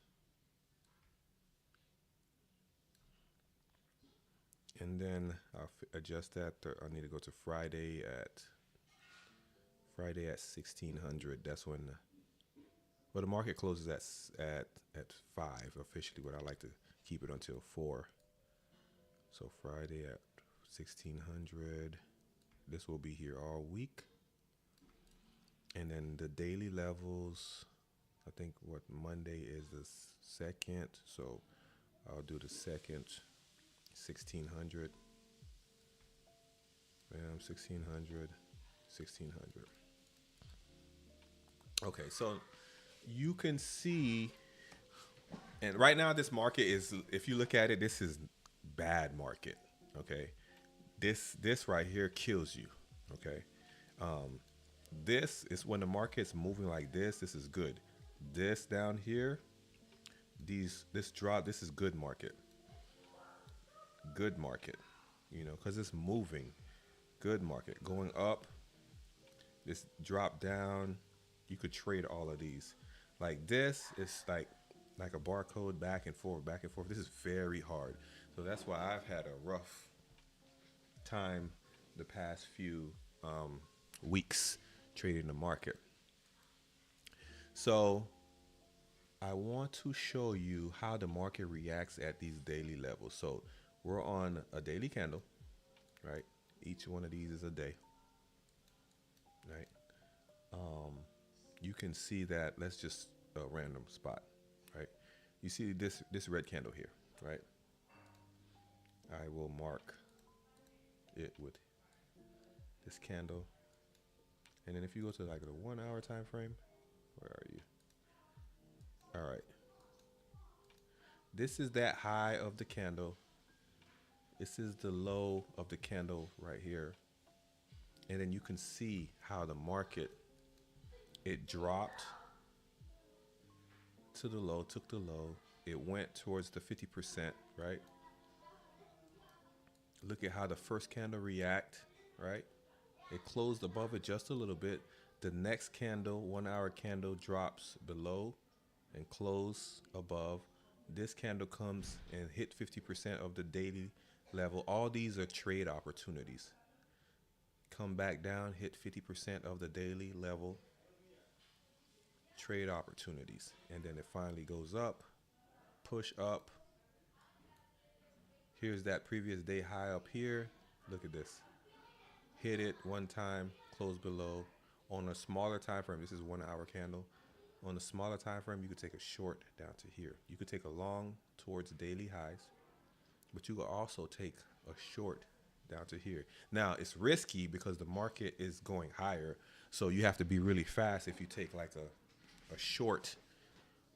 And then I'll adjust that. I need to go to Friday at 1600. That's when the market closes at 5 officially, but I like to keep it until 4. So Friday at 1600. This will be here all week. And then the daily levels, I think what Monday is the 2nd. So I'll do the 2nd, 1600. Bam, 1600, 1600. Okay, so you can see, And right now, this market is, if you look at it, this is bad market. Okay, this right here kills you. Okay, this is when the market's moving like this. This is good. This down here, this drop, this is good market. Good market, because it's moving. Good market going up. This drop down. You could trade all of these. Like this, it's like a barcode back and forth, back and forth. This is very hard. So that's why I've had a rough time the past few weeks trading the market. So I want to show you how the market reacts at these daily levels. So we're on a daily candle, right? Each one of these is a day, right? You can see that. Let's just a random spot, right? You see this red candle here, right? I will mark it with this candle, and then if you go to like the 1 hour time frame, where are you? All right, this is that high of the candle. This is the low of the candle right here, and then you can see how the market, it dropped to the low, took the low, it went towards the 50%, right? Look at how the first candle react, right? It closed above it just a little bit. The next candle, 1 hour candle, drops below and close above. This candle comes and hit 50% of the daily level. All these are trade opportunities. Come back down, hit 50% of the daily level. Trade opportunities. And then it finally goes up, push up. Here's that previous day high up here. Look at this. Hit it one time, close below. On a smaller time frame, this is 1 hour candle. On a smaller time frame, you could take a short down to here. You could take a long towards daily highs, but you could also take a short down to here. Now, it's risky because the market is going higher, so you have to be really fast if you take like a short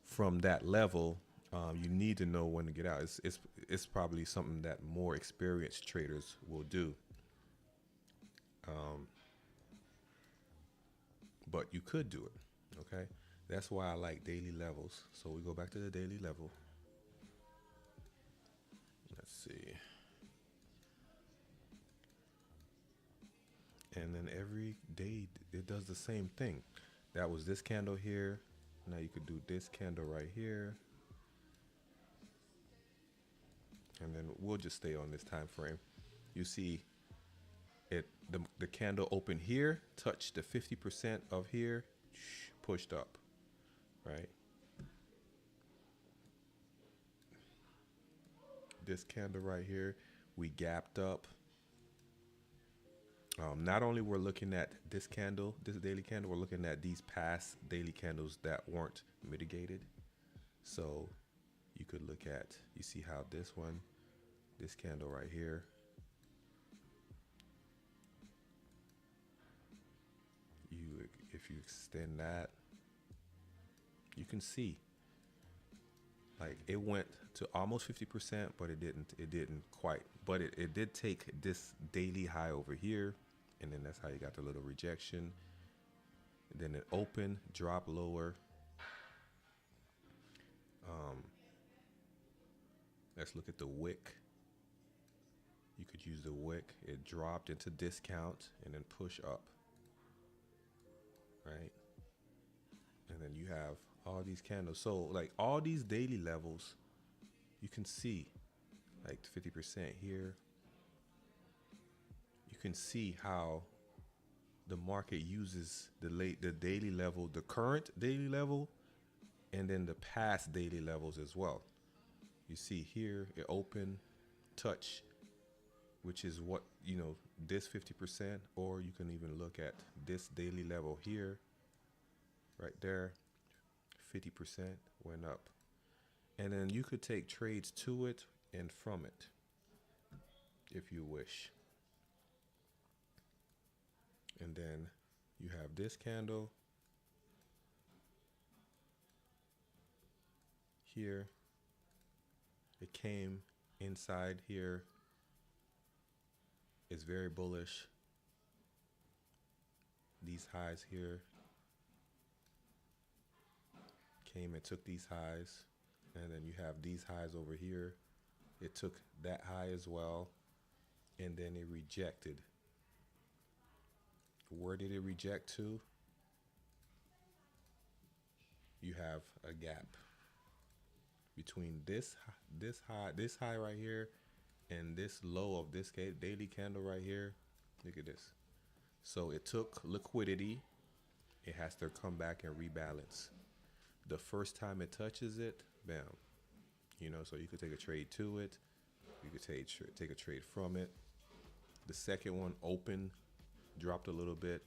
from that level. You need to know when to get out. It's probably something that more experienced traders will do. But you could do it, okay? That's why I like daily levels. So we go back to the daily level. Let's see. And then every day it does the same thing. That was this candle here. Now you could do this candle right here. And then we'll just stay on this time frame. You see it, the candle opened here, touched the 50% of here, pushed up, right? This candle right here, we gapped up. Not only we're looking at this candle, this daily candle, we're looking at these past daily candles that weren't mitigated. So you could look at, you see how this one, this candle right here, if you extend that, you can see like it went to almost 50%, but it didn't quite, but it did take this daily high over here, and then that's how you got the little rejection. And then it opened, dropped lower. Let's look at the wick. You could use the wick. It dropped into discount and then push up, right? And then you have all these candles. So like all these daily levels, you can see like 50% here. You can see how the market uses the daily level, the current daily level, and then the past daily levels as well. You see here, it open, touch, which is what, this 50%, or you can even look at this daily level here, right there, 50% went up. And then you could take trades to it and from it, if you wish. And then you have this candle here, It came inside here. It's very bullish. These highs here came and took these highs, and then you have these highs over here. It took that high as well, and then it rejected. Where did it reject to? You have a gap between this high right here and this low of this daily candle right here. Look at this. So it took liquidity. It has to come back and rebalance. The first time it touches it, bam. You know, so you could take a trade to it. You could take a trade from it. The second one opened, dropped a little bit.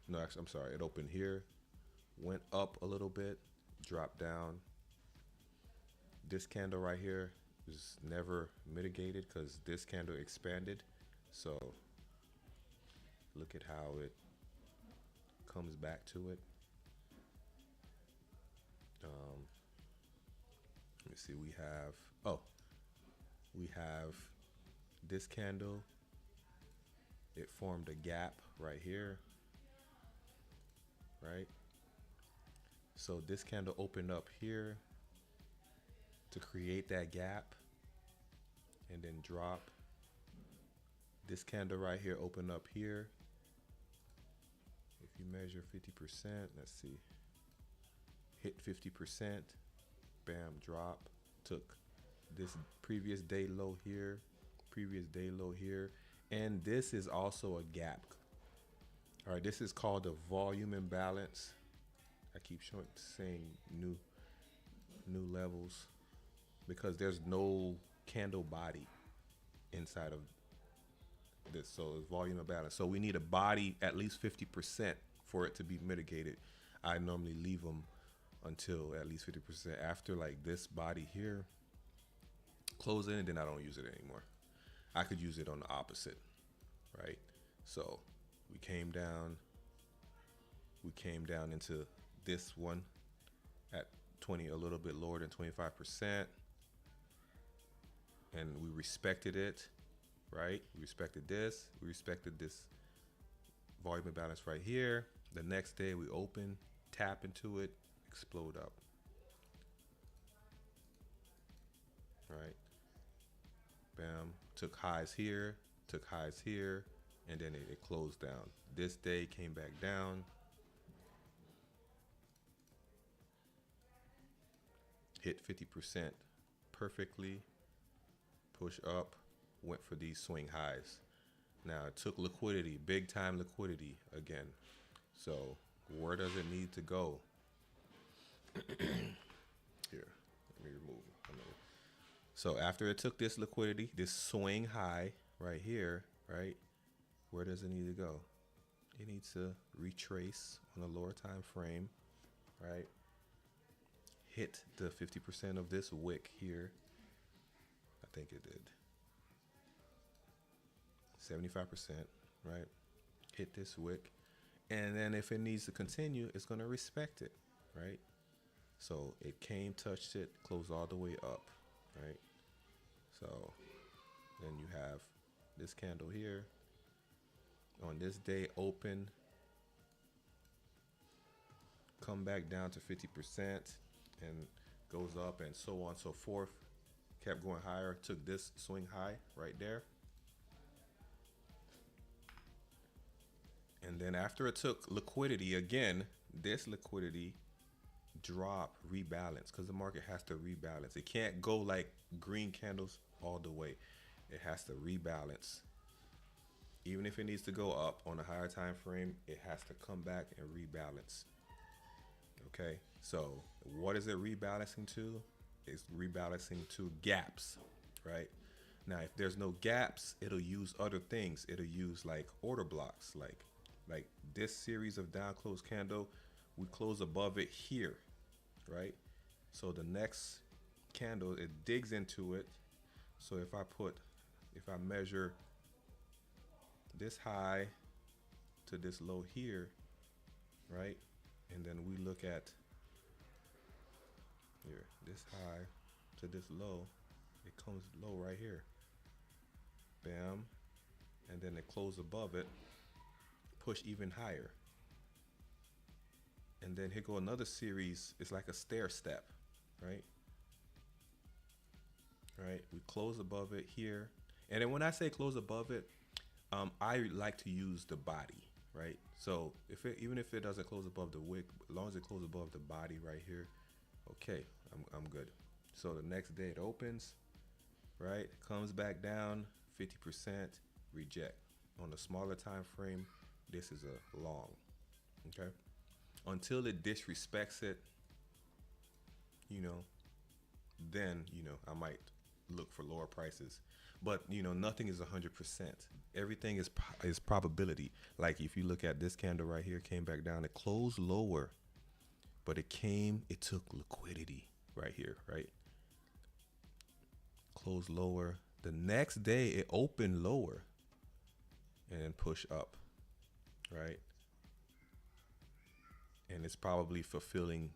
No, actually, I'm sorry. It opened here, went up a little bit, dropped down. This candle right here is never mitigated because this candle expanded. So look at how it comes back to it. Let me see. We have this candle. It formed a gap right here, right? So this candle opened up here to create that gap and then drop. This candle right here opened up here. If you measure 50%, let's see, hit 50%, bam, drop, took this previous day low here, and this is also a gap. All right, this is called a volume imbalance. I keep saying new levels because there's no candle body inside of this, so it's volume imbalance. So we need a body at least 50% for it to be mitigated. I normally leave them until at least 50%. After like this body here closing, and then I don't use it anymore. I could use it on the opposite, right? So we came down into this one at 20, a little bit lower than 25%, and we respected it, right? We respected this volume imbalance right here. The next day we open, tap into it, explode up, right? Bam, took highs here, and then it closed down. This day came back down, hit 50% perfectly, push up, went for these swing highs. Now it took liquidity, big time liquidity again. So where does it need to go? Here, let me remove it. So after it took this liquidity, this swing high right here, right? Where does it need to go? It needs to retrace on a lower time frame, right? Hit the 50% of this wick here. I think it did. 75%, right? Hit this wick. And then if it needs to continue, it's going to respect it, right? So it came, touched it, closed all the way up, right? So then you have this candle here. On this day, open, come back down to 50% and goes up and so on and so forth. Kept going higher, took this swing high right there. And then after it took liquidity again, this liquidity drop, rebalance, because the market has to rebalance. It can't go like green candles all the way. It has to rebalance. Even if it needs to go up on a higher time frame, it has to come back and rebalance. Okay, so what is it rebalancing to? It's rebalancing to gaps, right? Now, if there's no gaps, it'll use other things. It'll use like order blocks, like this series of down close candle, we close above it here, right? So the next candle, it digs into it. So if I measure this high to this low here, right? And then we look at here, this high to this low, it comes low right here. Bam. And then it close above it, push even higher. And then here go another series. It's like a stair step, right? Right. We close above it here. And then when I say close above it, I like to use the body, right? So if it, even if it doesn't close above the wick, as long as it closes above the body right here, okay, I'm good. So the next day it opens, right? Comes back down, 50%, reject. On the smaller time frame, this is a long, okay? Until it disrespects it, you know, then, you know, I might look for lower prices. But, you know, nothing is 100%. Everything is probability. Like if you look at this candle right here, came back down, it closed lower, but it took liquidity right here, right? Closed lower. The next day it opened lower and then push up, right? And it's probably fulfilling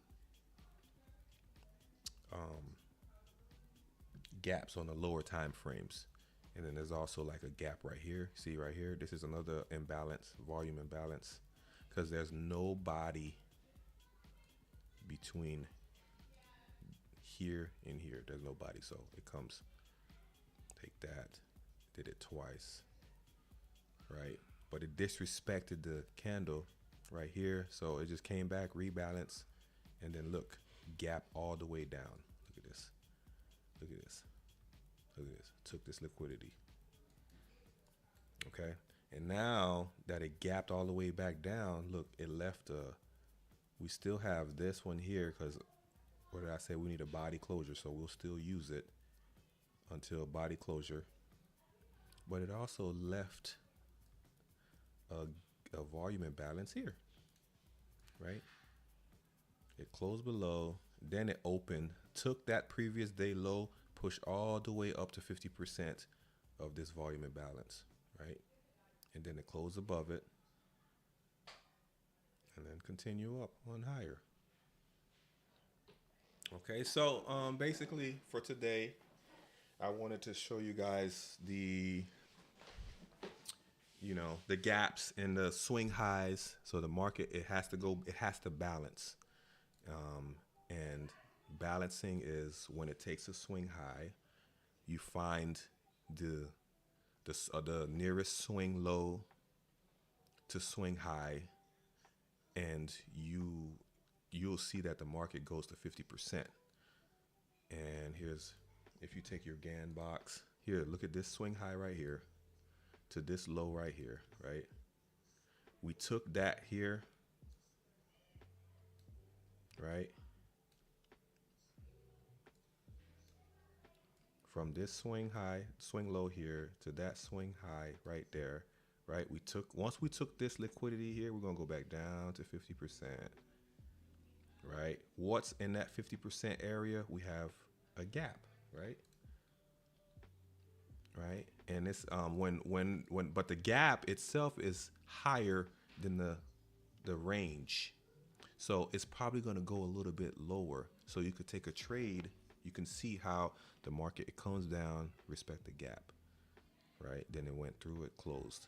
gaps on the lower time frames. And then there's also like a gap right here. See right here, this is another imbalance, volume imbalance, because there's no body between here and here. There's no body, so it comes, take that, did it twice, right? But it disrespected the candle right here, so it just came back, rebalance, and then look, gap all the way down. Look at this, look at this, look at this, took this liquidity, okay? And now that it gapped all the way back down, look, it left we still have this one here, because what did I say? We need a body closure, so we'll still use it until body closure. But it also left a volume imbalance here, right? It closed below, then it opened, took that previous day low, pushed all the way up to 50% of this volume imbalance, right? And then it closed above it, and then continue up on higher. Okay, so basically for today, I wanted to show you guys the, you know, the gaps and the swing highs. So the market, it has to balance. And balancing is when it takes a swing high, you find the nearest swing low to swing high, and you'll see that the market goes to 50%. And here's, if you take your GAN box here, look at this swing high right here to this low right here, right? We took that here, right? From this swing high, swing low here to that swing high right there, right? Once we took this liquidity here, we're gonna go back down to 50%, right? What's in that 50% area? We have a gap, right? Right, and it's but the gap itself is higher than the range, so it's probably going to go a little bit lower. So you could take a trade. You can see how the market, it comes down, respect the gap, right? Then it went through, it closed,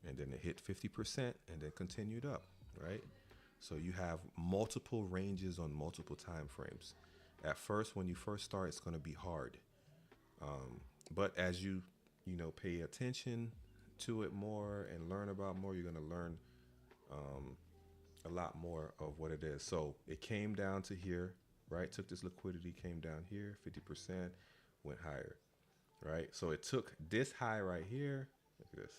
and then it hit 50% and then continued up, right? So you have multiple ranges on multiple time frames. At first, when you first start, it's going to be hard. But as you pay attention to it more and learn about more, you're going to learn a lot more of what it is. So it came down to here, right? Took this liquidity, came down here, 50%, went higher, right? So it took this high right here. Look at this,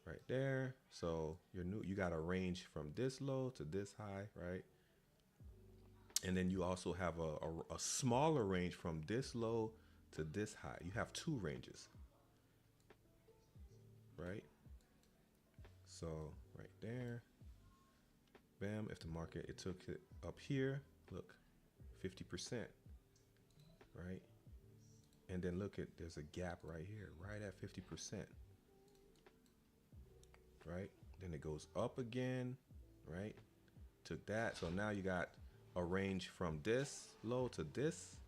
right there. So you got a range from this low to this high, right? And then you also have a smaller range from this low to this high. You have two ranges, right? So right there, bam, if the market, it took it up here, look, 50%, right? And then look at, there's a gap right here, right at 50%, right? Then it goes up again, right? Took that, so now you got a range from this low to this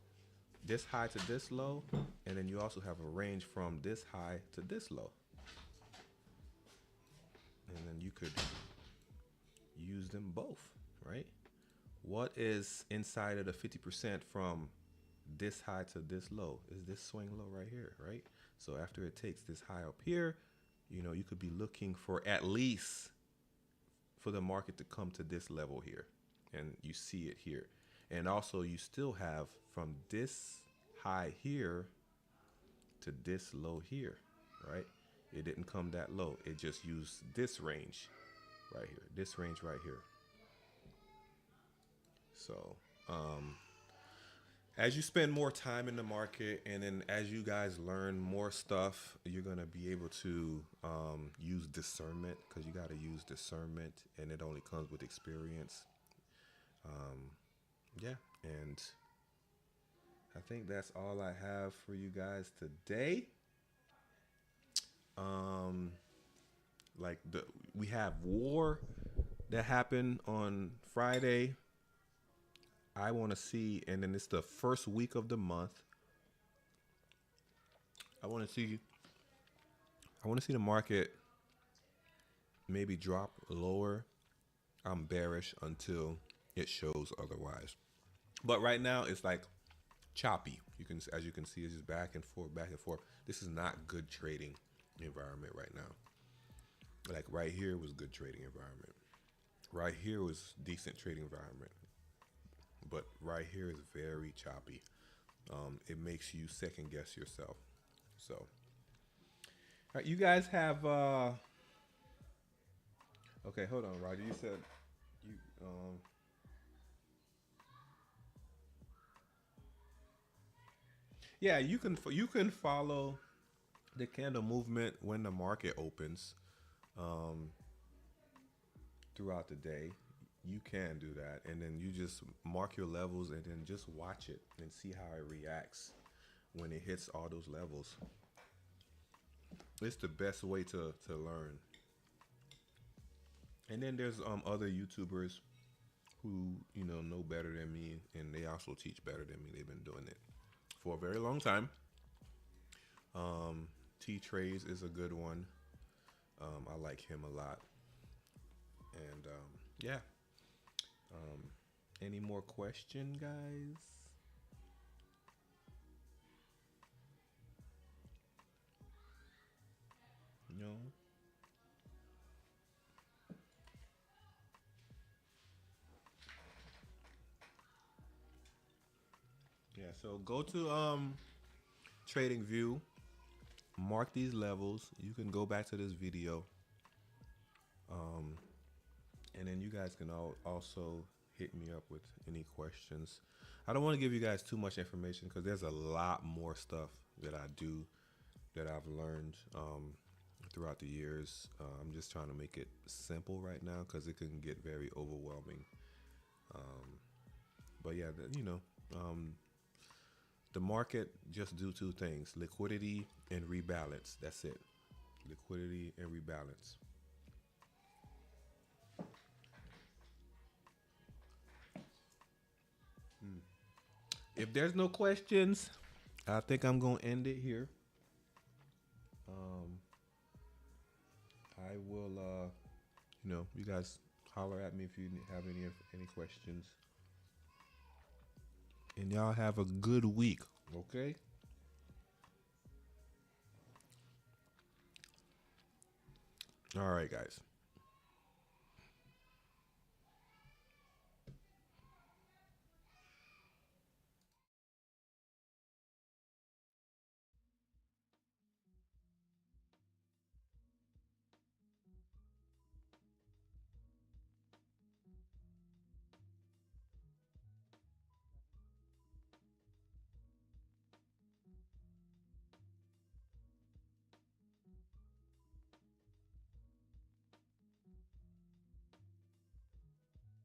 this high to this low, and then you also have a range from this high to this low. And then you could use them both, right? What is inside of the 50% from this high to this low? Is this swing low right here, right? So after it takes this high up here, you know, you could be looking for at least for the market to come to this level here, and you see it here. And also you still have from this high here to this low here, right? It didn't come that low. It just used this range right here, this range right here. So as you spend more time in the market, and then as you guys learn more stuff, you're going to be able to use discernment, because you got to use discernment, and it only comes with experience. Yeah, and I think that's all I have for you guys today. Like we have war that happened on Friday. I want to see, and then it's the first week of the month. I want to see the market maybe drop lower. I'm bearish until it shows otherwise. But right now it's like choppy. As you can see, it's just back and forth, back and forth. This is not good trading environment right now. Like right here was good trading environment. Right here was decent trading environment. But right here is very choppy. It makes you second guess yourself. So, all right, you guys have. Okay, hold on, Roger. You said you. Yeah, you can follow the candle movement when the market opens throughout the day. You can do that, and then you just mark your levels and then just watch it and see how it reacts when it hits all those levels. It's the best way to learn. And then there's other YouTubers who know better than me, and they also teach better than me. They've been doing it for a very long time. T-Trays is a good one. I like him a lot. And yeah. Any more question, guys? No? Yeah, so go to Trading View, mark these levels. You can go back to this video. And then you guys can also hit me up with any questions. I don't want to give you guys too much information because there's a lot more stuff that I do that I've learned throughout the years. I'm just trying to make it simple right now because it can get very overwhelming. But yeah, the market just do two things: liquidity and rebalance. That's it. Liquidity and rebalance. If there's no questions, I think I'm gonna end it here. I will, you guys holler at me if you have any questions. And y'all have a good week, okay? All right, guys.